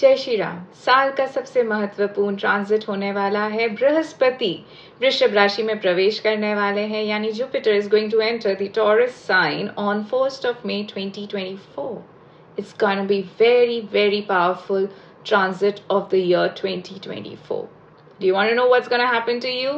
जय श्री राम। साल का सबसे महत्वपूर्ण ट्रांजिट होने वाला है। बृहस्पति वृषभ राशि में प्रवेश करने वाले हैं, यानी Jupiter is going to enter the Taurus sign on 1st of May 2024. It's gonna be very powerful transit of the year 2024. Do you want to know what's gonna happen to you?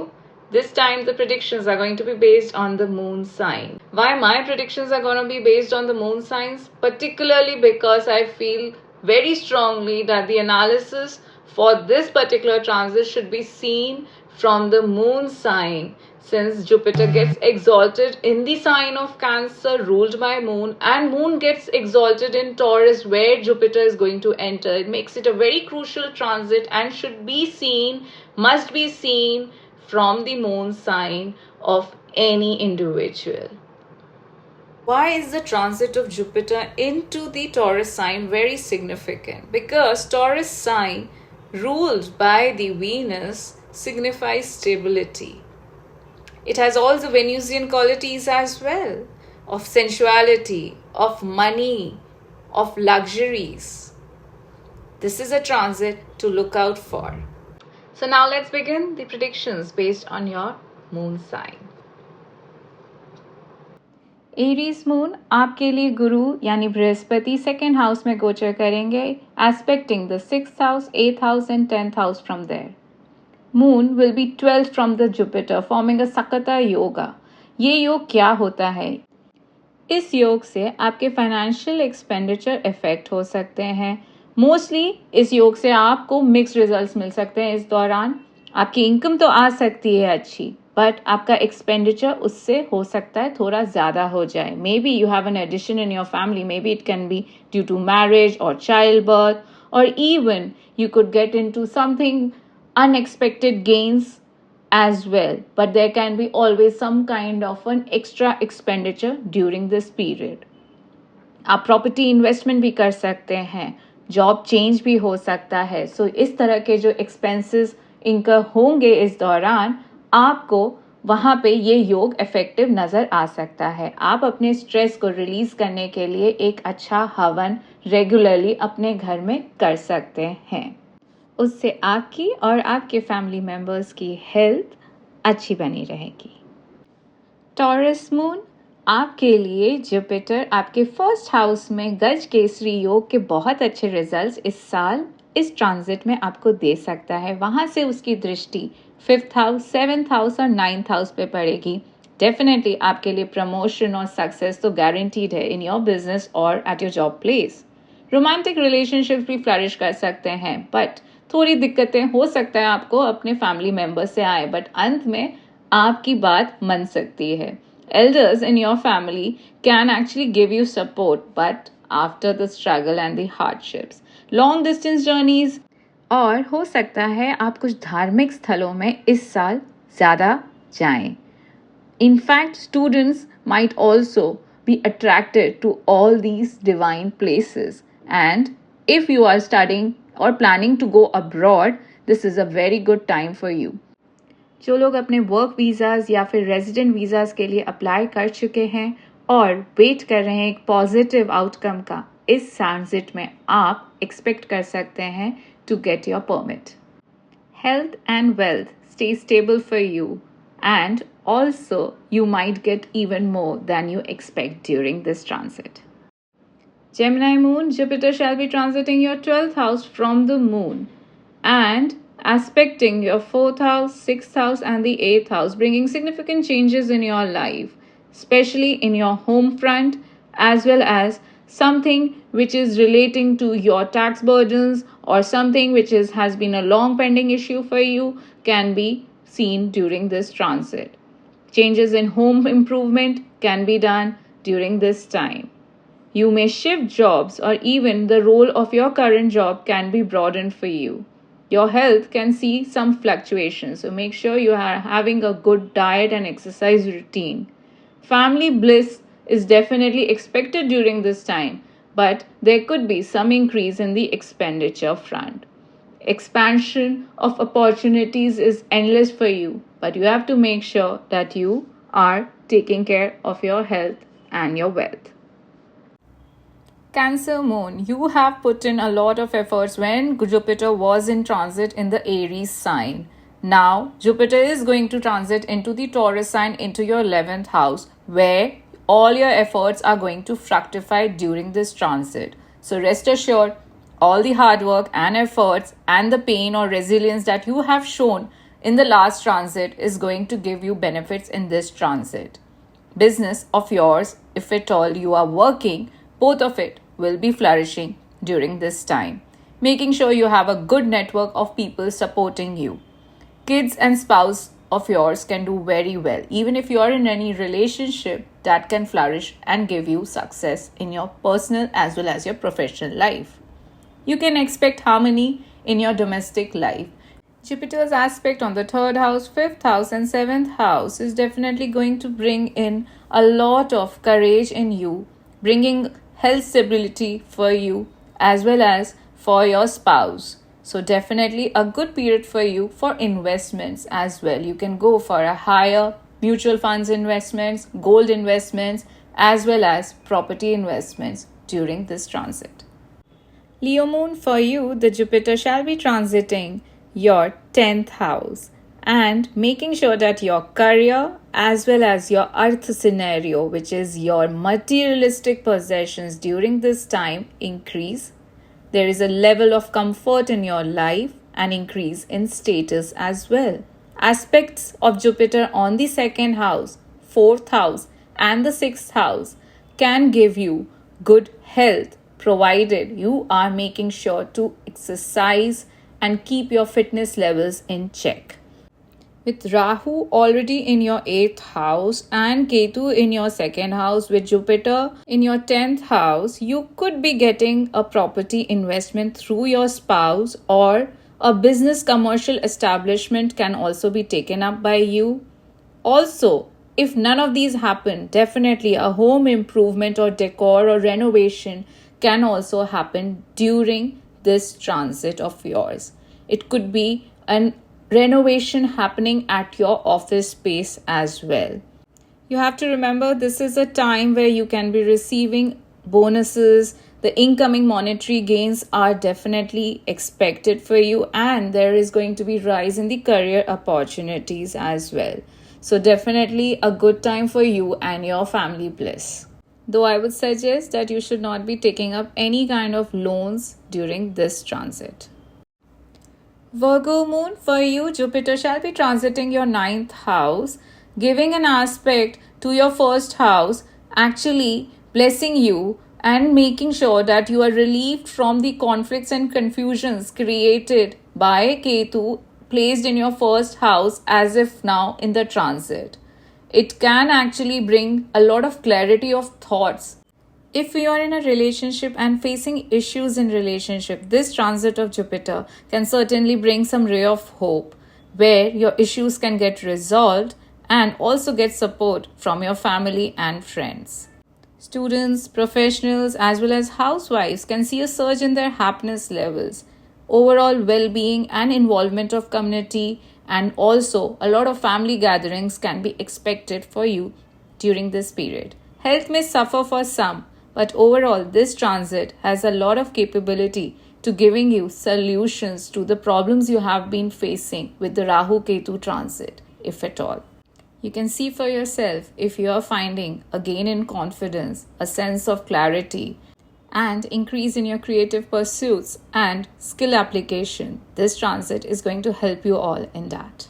This time the predictions are going to be based on the moon sign. Why my predictions are going to be based on the moon signs? Particularly because I feel very strongly that the analysis for this particular transit should be seen from the moon sign, since Jupiter gets exalted in the sign of Cancer ruled by moon, and moon gets exalted in Taurus where Jupiter is going to enter. It makes it a very crucial transit and should be seen, must be seen from the moon sign of any individual. Why is the transit of Jupiter into the Taurus sign very significant? Because Taurus sign ruled by the Venus signifies stability. It has all the Venusian qualities as well, of sensuality, of money, of luxuries. This is a transit to look out for. So now let's begin the predictions based on your moon sign. Aries moon आपके लिए गुरु यानी Brihaspati second house में गोचर करेंगे, aspecting the 6th house, 8th house and 10th house from there. Moon will be 12th from the Jupiter, forming a Shakata yoga. ये योग क्या होता है? इस योग से आपके फाइनेंशियल एक्सपेंडिचर इफेक्ट हो सकते हैं. मोस्टली इस योग से आपको मिक्स्ड रिजल्ट्स मिल सकते हैं. इस दौरान आपकी इनकम तो आ सकती है अच्छी, बट आपका एक्सपेंडिचर उससे हो सकता है थोड़ा ज़्यादा हो जाए. Maybe you have an addition in your family, maybe it can be due to marriage और चाइल्ड बर्थ, और even you could get into something unexpected gains as well, but there can be always some kind of an extra expenditure during this period. आप property investment भी कर सकते हैं, job change भी हो सकता है. सो इस तरह के जो एक्सपेंसेस इनका होंगे इस दौरान, आपको वहाँ पे ये योग इफेक्टिव नज़र आ सकता है. आप अपने स्ट्रेस को रिलीज करने के लिए एक अच्छा हवन रेगुलरली अपने घर में कर सकते हैं. उससे आपकी और आपके फैमिली मेम्बर्स की हेल्थ अच्छी बनी रहेगी. टॉरस मून आपके लिए जुपिटर आपके फर्स्ट हाउस में गज केसरी योग के बहुत अच्छे रिजल्ट्स इस साल इस ट्रांजिट में आपको दे सकता है. वहाँ से उसकी दृष्टि 5th हाउस, 7th हाउस और 9th हाउस पे पड़ेगी. डेफिनेटली आपके लिए प्रमोशन और सक्सेस तो गारंटीड है इन योर बिजनेस और at your job place. Romantic relationships भी फ्लरिश कर सकते हैं, बट थोड़ी दिक्कतें हो सकता है आपको अपने फैमिली मेम्बर्स से आए, बट अंत में आपकी बात मन सकती है. Elders in your family can actually give you support, but after the struggle and the hardships. Long distance journeys और हो सकता है आप कुछ धार्मिक स्थलों में इस साल ज़्यादा जाएं. In fact students might also be attracted to all these divine places, and if you are studying or planning to go abroad, this is a very good time for you. जो लोग अपने वर्क वीज़ाज या फिर resident visas के लिए apply कर चुके हैं और वेट कर रहे हैं एक पॉजिटिव आउटकम का, इस ट्रांजिट में आप एक्सपेक्ट कर सकते हैं to get your permit. Health and wealth stay stable for you, and also you might get even more than you expect during this transit. Gemini moon, Jupiter shall be transiting your 12th house from the moon and aspecting your 4th house, 6th house and the 8th house, bringing significant changes in your life, especially in your home front, as well as something which is relating to your tax burdens or something which has been a long pending issue for you can be seen during this transit. Changes in home improvement can be done during this time. You may shift jobs, or even the role of your current job can be broadened for you. Your health can see some fluctuations, so make sure you are having a good diet and exercise routine. Family bliss is definitely expected during this time, but there could be some increase in the expenditure front. Expansion of opportunities is endless for you, but you have to make sure that you are taking care of your health and your wealth. Cancer Moon, you have put in a lot of efforts when Jupiter was in transit in the Aries sign. Now, Jupiter is going to transit into the Taurus sign into your 11th house, where all your efforts are going to fructify during this transit. So rest assured, all the hard work and efforts and the pain or resilience that you have shown in the last transit is going to give you benefits in this transit. Business of yours, if at all you are working, both of it will be flourishing during this time, making sure you have a good network of people supporting you. Kids and spouse of yours can do very well. Even if you are in any relationship, that can flourish and give you success in your personal as well as your professional life. You can expect harmony in your domestic life. Jupiter's aspect on the 3rd house, 5th house and 7th house is definitely going to bring in a lot of courage in you, bringing health stability for you as well as for your spouse. So definitely a good period for you for investments as well. You can go for a higher mutual funds investments, gold investments as well as property investments during this transit. Leo Moon, for you, the Jupiter shall be transiting your 10th house and making sure that your career as well as your earth scenario, which is your materialistic possessions during this time, increase. There is a level of comfort in your life and increase in status as well. Aspects of Jupiter on the 2nd house, 4th house and the 6th house can give you good health, provided you are making sure to exercise and keep your fitness levels in check. With Rahu already in your 8th house and Ketu in your 2nd house with Jupiter in your 10th house, you could be getting a property investment through your spouse, or a business commercial establishment can also be taken up by you. Also, if none of these happen, definitely a home improvement or decor or renovation can also happen during this transit of yours. It could be an renovation happening at your office space as well. You have to remember, this is a time where you can be receiving bonuses. The incoming monetary gains are definitely expected for you, and there is going to be rise in the career opportunities as well. So definitely a good time for you and your family bliss. Though I would suggest that you should not be taking up any kind of loans during this transit. Virgo Moon, for you, Jupiter shall be transiting your 9th house, giving an aspect to your 1st house, actually blessing you and making sure that you are relieved from the conflicts and confusions created by Ketu placed in your 1st house as if now in the transit. It can actually bring a lot of clarity of thoughts. If you are in a relationship and facing issues in relationship, this transit of Jupiter can certainly bring some ray of hope where your issues can get resolved and also get support from your family and friends. Students, professionals as well as housewives can see a surge in their happiness levels, overall well-being and involvement of community, and also a lot of family gatherings can be expected for you during this period. Health may suffer for some, but overall, this transit has a lot of capability to giving you solutions to the problems you have been facing with the Rahu-Ketu transit, if at all. You can see for yourself if you are finding a gain in confidence, a sense of clarity, and increase in your creative pursuits and skill application. This transit is going to help you all in that.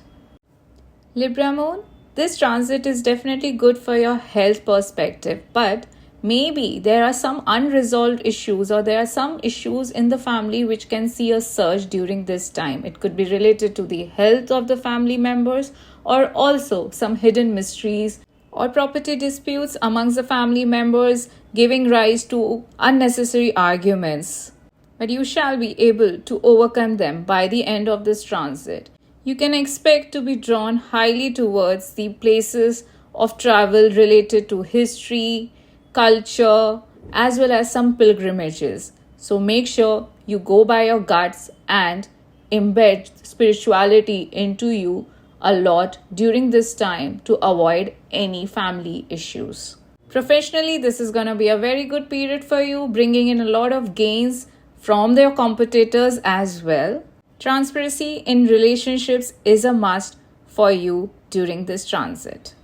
Libra Moon, this transit is definitely good for your health perspective, but maybe there are some unresolved issues or there are some issues in the family which can see a surge during this time. It could be related to the health of the family members or also some hidden mysteries or property disputes amongst the family members, giving rise to unnecessary arguments. But you shall be able to overcome them by the end of this transit. You can expect to be drawn highly towards the places of travel related to history, culture, as well as some pilgrimages. So make sure you go by your guts and embed spirituality into you a lot during this time to avoid any family issues. Professionally, this is going to be a very good period for you, bringing in a lot of gains from their competitors as well. Transparency in relationships is a must for you during this transit.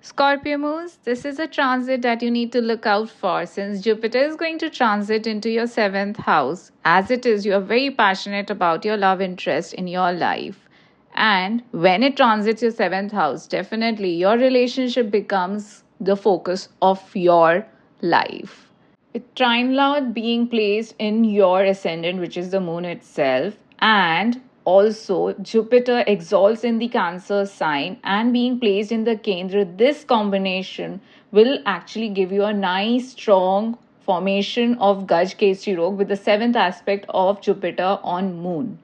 Scorpio moons, this is a transit that you need to look out for since Jupiter is going to transit into your 7th house. As it is, you are very passionate about your love interest in your life. And when it transits your 7th house, definitely your relationship becomes the focus of your life. With trine lord being placed in your ascendant, which is the moon itself, and also Jupiter exalts in the Cancer sign and being placed in the Kendra, this combination will actually give you a nice strong formation of Gaj Kesri Rog with the 7th aspect of Jupiter on moon.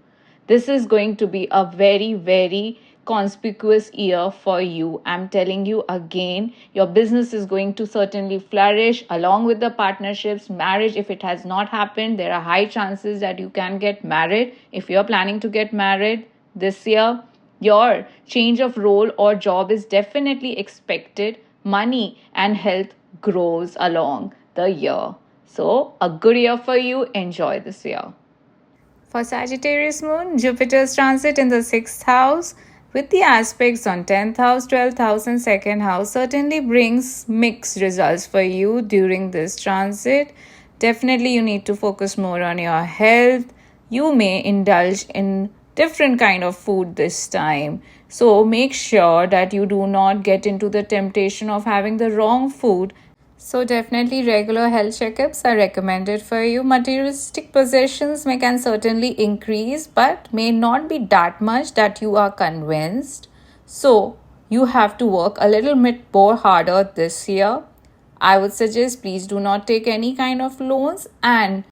This is going to be a very, very conspicuous year for you. I'm telling you again, your business is going to certainly flourish along with the partnerships. Marriage, if it has not happened, there are high chances that you can get married. If you're planning to get married this year, your change of role or job is definitely expected. Money and health grows along the year. So a good year for you. Enjoy this year. For Sagittarius moon, Jupiter's transit in the 6th house with the aspects on 10th house, 12th house and 2nd house certainly brings mixed results for you during this transit. Definitely you need to focus more on your health. You may indulge in different kind of food this time. So make sure that you do not get into the temptation of having the wrong food. So definitely regular health checkups are recommended for you. Materialistic possessions can certainly increase but may not be that much that you are convinced. So you have to work a little bit more harder this year. I would suggest please do not take any kind of loans and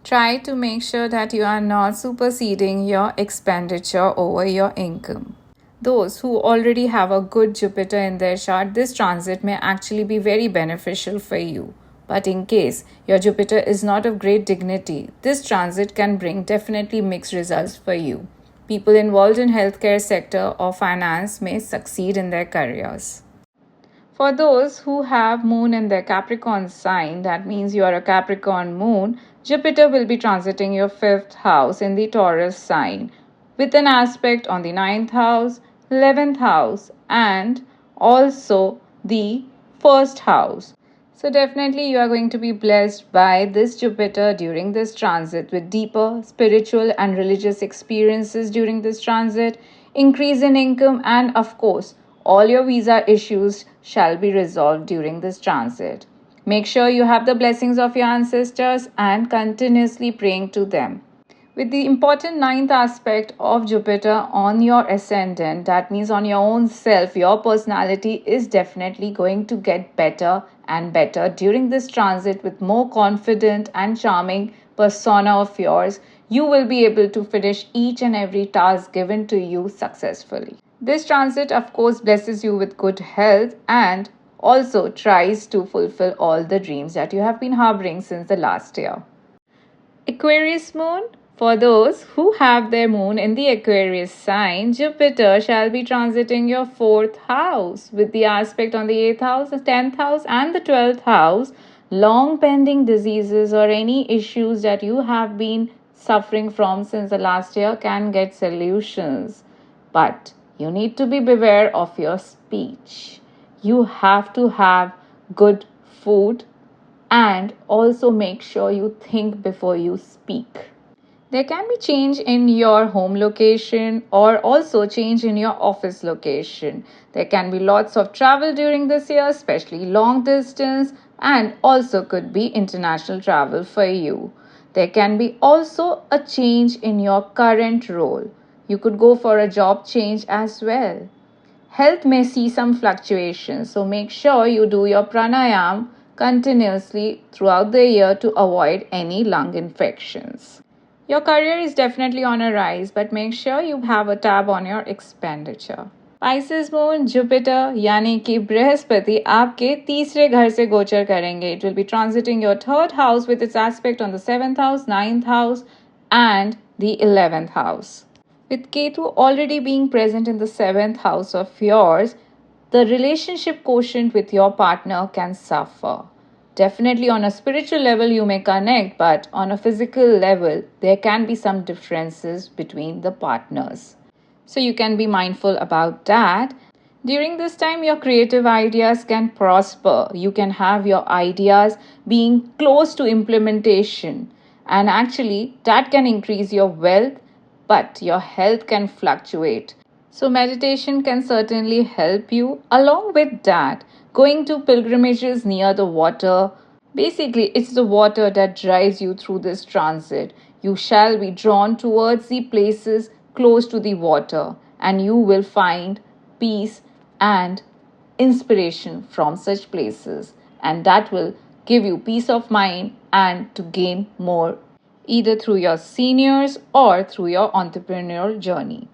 try to make sure that you are not superseding your expenditure over your income. Those who already have a good Jupiter in their chart, this transit may actually be very beneficial for you. But in case your Jupiter is not of great dignity, this transit can bring definitely mixed results for you. People involved in healthcare sector or finance may succeed in their careers. For those who have moon in their Capricorn sign, that means you are a Capricorn moon, Jupiter will be transiting your 5th house in the Taurus sign with an aspect on the 9th house, 11th house and also the 1st house. So definitely you are going to be blessed by this Jupiter during this transit with deeper spiritual and religious experiences during this transit, increase in income and of course all your visa issues shall be resolved during this transit. Make sure you have the blessings of your ancestors and continuously praying to them. With the important 9th aspect of Jupiter on your ascendant, that means on your own self, your personality is definitely going to get better and better during this transit with more confident and charming persona of yours. You will be able to finish each and every task given to you successfully. This transit, of course, blesses you with good health and also tries to fulfill all the dreams that you have been harboring since the last year. Aquarius moon. For those who have their moon in the Aquarius sign, Jupiter shall be transiting your 4th house with the aspect on the 8th house, the 10th house and the 12th house. Long pending diseases or any issues that you have been suffering from since the last year can get solutions. But you need to be beware of your speech. You have to have good food and also make sure you think before you speak. There can be change in your home location or also change in your office location. There can be lots of travel during this year, especially long distance, and also could be international travel for you. There can be also a change in your current role. You could go for a job change as well. Health may see some fluctuations, so make sure you do your pranayam continuously throughout the year to avoid any lung infections. Your career is definitely on a rise, but make sure you have a tab on your expenditure. Pisces moon Jupiter यानी कि बृहस्पति आपके तीसरे घर से गोचर करेंगे. It will be transiting your 3rd house with its aspect on the 7th house, 9th house and the 11th house. With Ketu already being present in the 7th house of yours, the relationship quotient with your partner can suffer. Definitely on a spiritual level you may connect, but on a physical level there can be some differences between the partners. So you can be mindful about that. During this time, your creative ideas can prosper. You can have your ideas being close to implementation. And actually, that can increase your wealth, but your health can fluctuate. So, meditation can certainly help you. Along with that, going to pilgrimages near the water. Basically, it's the water that drives you through this transit. You shall be drawn towards the places close to the water, and you will find peace and inspiration from such places, and that will give you peace of mind and to gain more either through your seniors or through your entrepreneurial journey.